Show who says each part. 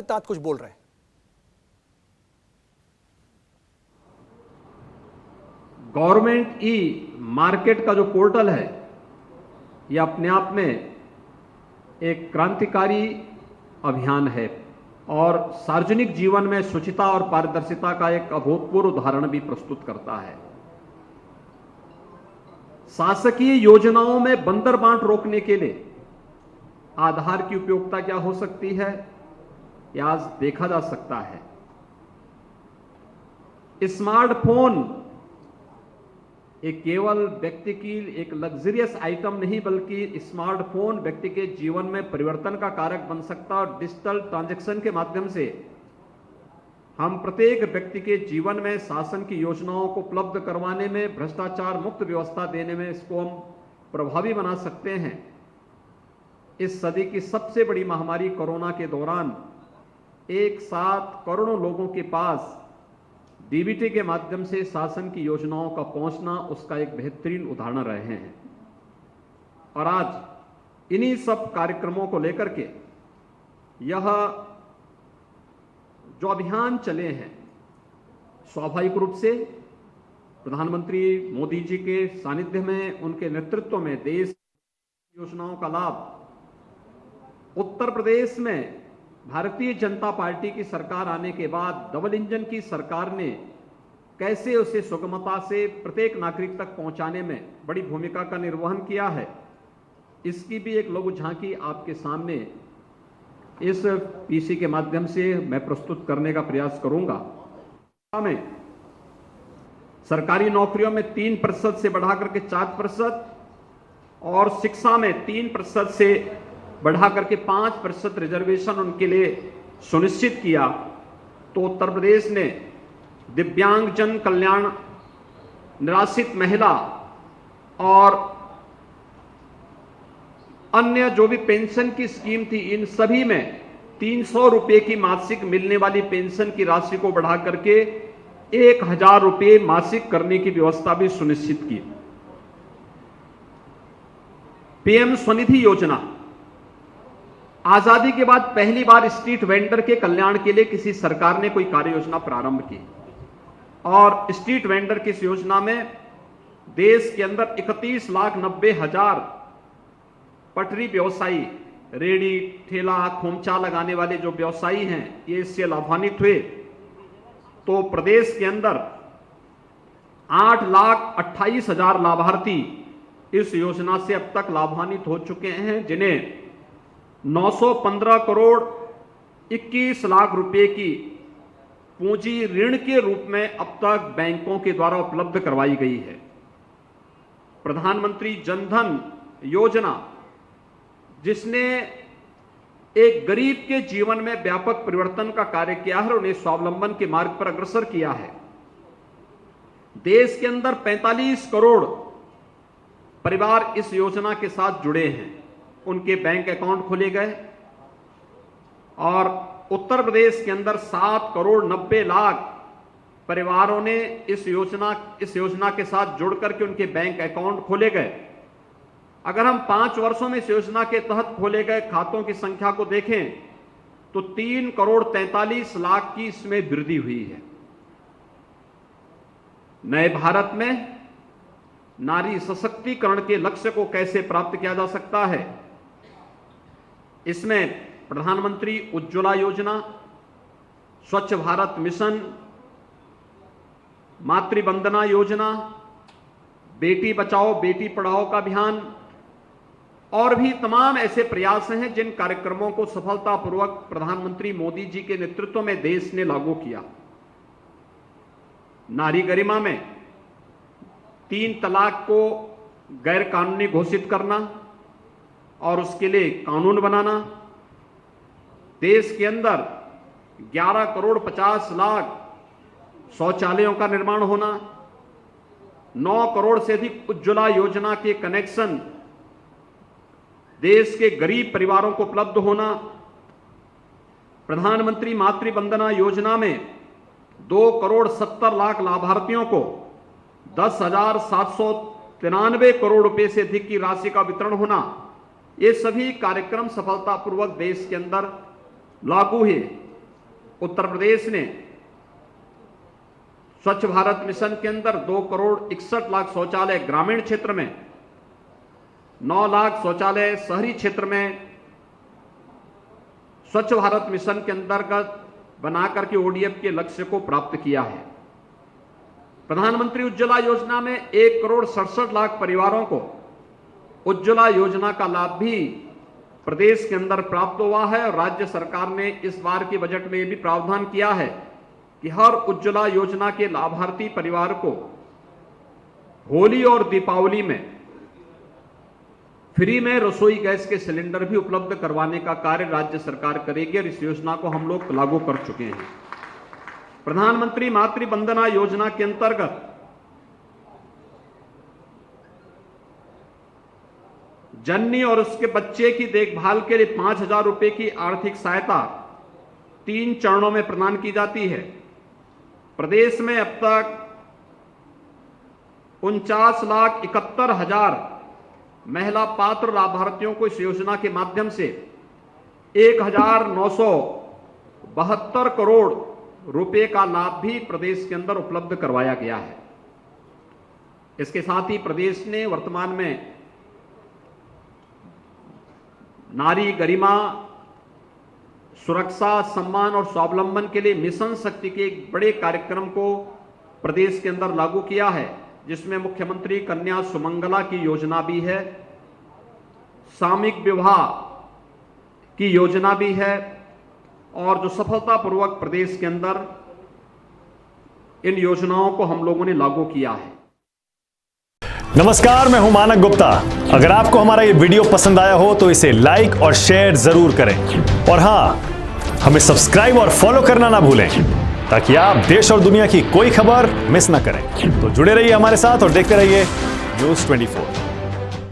Speaker 1: तात कुछ बोल रहे हैं।
Speaker 2: गवर्नमेंट ई मार्केट का जो पोर्टल है यह अपने आप में एक क्रांतिकारी अभियान है और सार्वजनिक जीवन में शुचिता और पारदर्शिता का एक अभूतपूर्व उदाहरण भी प्रस्तुत करता है। शासकीय योजनाओं में बंदर बांट रोकने के लिए आधार की उपयोगिता क्या हो सकती है, यह आज देखा जा सकता है। स्मार्टफोन एक केवल व्यक्ति की एक लग्जरियस आइटम नहीं बल्कि स्मार्टफोन व्यक्ति के जीवन में परिवर्तन का कारक बन सकता है और डिजिटल ट्रांजैक्शन के माध्यम से हम प्रत्येक व्यक्ति के जीवन में शासन की योजनाओं को उपलब्ध करवाने में, भ्रष्टाचार मुक्त व्यवस्था देने में इसको हम प्रभावी बना सकते हैं। इस सदी की सबसे बड़ी महामारी कोरोना के दौरान एक साथ करोड़ों लोगों के पास डीबीटी के माध्यम से शासन की योजनाओं का पहुंचना उसका एक बेहतरीन उदाहरण रहे हैं। और आज इन्हीं सब कार्यक्रमों को लेकर के यह जो अभियान चले हैं, स्वाभाविक रूप से प्रधानमंत्री मोदी जी के सानिध्य में, उनके नेतृत्व में देश योजनाओं का लाभ उत्तर प्रदेश में भारतीय जनता पार्टी की सरकार आने के बाद डबल इंजन की सरकार ने कैसे उसे सुगमता से प्रत्येक नागरिक तक पहुंचाने में बड़ी भूमिका का निर्वहन किया है, इसकी भी एक लघु झांकी आपके सामने इस पीसी के माध्यम से मैं प्रस्तुत करने का प्रयास करूंगा। में सरकारी नौकरियों में 3% से बढ़ाकर के 4% और शिक्षा में 3% से बढ़ा करके 5% रिजर्वेशन उनके लिए सुनिश्चित किया, तो उत्तर प्रदेश ने दिव्यांगजन कल्याण, निराश्रित महिला और अन्य जो भी पेंशन की स्कीम थी, इन सभी में 300 रुपए की मासिक मिलने वाली पेंशन की राशि को बढ़ा करके 1000 रुपए मासिक करने की व्यवस्था भी सुनिश्चित की। पीएम स्वनिधि योजना आजादी के बाद पहली बार स्ट्रीट वेंडर के कल्याण के लिए किसी सरकार ने कोई कार्य योजना प्रारंभ की और स्ट्रीट वेंडर की इस योजना में देश के अंदर 31,90,000 पटरी व्यवसायी, रेडी ठेला खोमचा लगाने वाले जो व्यवसायी हैं, ये इससे लाभान्वित हुए। तो प्रदेश के अंदर 8,28,000 लाभार्थी इस योजना से अब तक लाभान्वित हो चुके हैं, जिन्हें 915 करोड़ 21 लाख रुपए की पूंजी ऋण के रूप में अब तक बैंकों के द्वारा उपलब्ध करवाई गई है। प्रधानमंत्री जनधन योजना, जिसने एक गरीब के जीवन में व्यापक परिवर्तन का कार्य किया है और उन्हें स्वावलंबन के मार्ग पर अग्रसर किया है। देश के अंदर 45 करोड़ परिवार इस योजना के साथ जुड़े हैं, उनके बैंक अकाउंट खोले गए और उत्तर प्रदेश के अंदर 7 करोड़ 90 लाख परिवारों ने इस योजना के साथ जुड़ करके उनके बैंक अकाउंट खोले गए। अगर हम 5 वर्षों में इस योजना के तहत खोले गए खातों की संख्या को देखें तो 3 करोड़ 43 लाख की इसमें वृद्धि हुई है। नए भारत में नारी सशक्तिकरण के लक्ष्य को कैसे प्राप्त किया जा सकता है, इसमें प्रधानमंत्री उज्ज्वला योजना, स्वच्छ भारत मिशन, मातृ वंदना योजना, बेटी बचाओ बेटी पढ़ाओ का अभियान और भी तमाम ऐसे प्रयास हैं जिन कार्यक्रमों को सफलतापूर्वक प्रधानमंत्री मोदी जी के नेतृत्व में देश ने लागू किया। नारी गरिमा में 3 तलाक को गैर कानूनी घोषित करना और उसके लिए कानून बनाना, देश के अंदर 11 करोड़ 50 लाख शौचालयों का निर्माण होना, 9 करोड़ से अधिक उज्ज्वला योजना के कनेक्शन देश के गरीब परिवारों को उपलब्ध होना, प्रधानमंत्री मातृ वंदना योजना में 2 करोड़ 70 लाख लाभार्थियों को 10,793 करोड़ रुपए से अधिक की राशि का वितरण होना, ये सभी कार्यक्रम सफलतापूर्वक देश के अंदर लागू हुए। उत्तर प्रदेश ने स्वच्छ भारत मिशन के अंदर 2,61,00,000 शौचालय ग्रामीण क्षेत्र में, 9 लाख शौचालय शहरी क्षेत्र में स्वच्छ भारत मिशन के अंतर्गत बनाकर के ओडीएफ के लक्ष्य को प्राप्त किया है। प्रधानमंत्री उज्ज्वला योजना में 1,67,00,000 परिवारों को उज्ज्वला योजना का लाभ भी प्रदेश के अंदर प्राप्त हुआ है और राज्य सरकार ने इस बार के बजट में यह भी प्रावधान किया है कि हर उज्ज्वला योजना के लाभार्थी परिवार को होली और दीपावली में फ्री में रसोई गैस के सिलेंडर भी उपलब्ध करवाने का कार्य राज्य सरकार करेगी और इस योजना को हम लोग लागू कर चुके हैं। प्रधानमंत्री मातृ वंदना योजना के अंतर्गत जननी और उसके बच्चे की देखभाल के लिए 5,000 रुपए की आर्थिक सहायता 3 चरणों में प्रदान की जाती है। प्रदेश में अब तक 49,71,000 महिला पात्र लाभार्थियों को इस योजना के माध्यम से 1,972 करोड़ रुपए का लाभ भी प्रदेश के अंदर उपलब्ध करवाया गया है। इसके साथ ही प्रदेश ने वर्तमान में नारी गरिमा, सुरक्षा, सम्मान और स्वावलंबन के लिए मिशन शक्ति के एक बड़े कार्यक्रम को प्रदेश के अंदर लागू किया है, जिसमें मुख्यमंत्री कन्या सुमंगला की योजना भी है, सामूहिक विवाह की योजना भी है और जो सफलतापूर्वक प्रदेश के अंदर इन योजनाओं को हम लोगों ने लागू किया है।
Speaker 1: नमस्कार, मैं हूं मानक गुप्ता। अगर आपको हमारा ये वीडियो पसंद आया हो तो इसे लाइक और शेयर जरूर करें और हां, हमें सब्सक्राइब और फॉलो करना ना भूलें ताकि आप देश और दुनिया की कोई खबर मिस ना करें। तो जुड़े रहिए हमारे साथ और देखते रहिए News 24।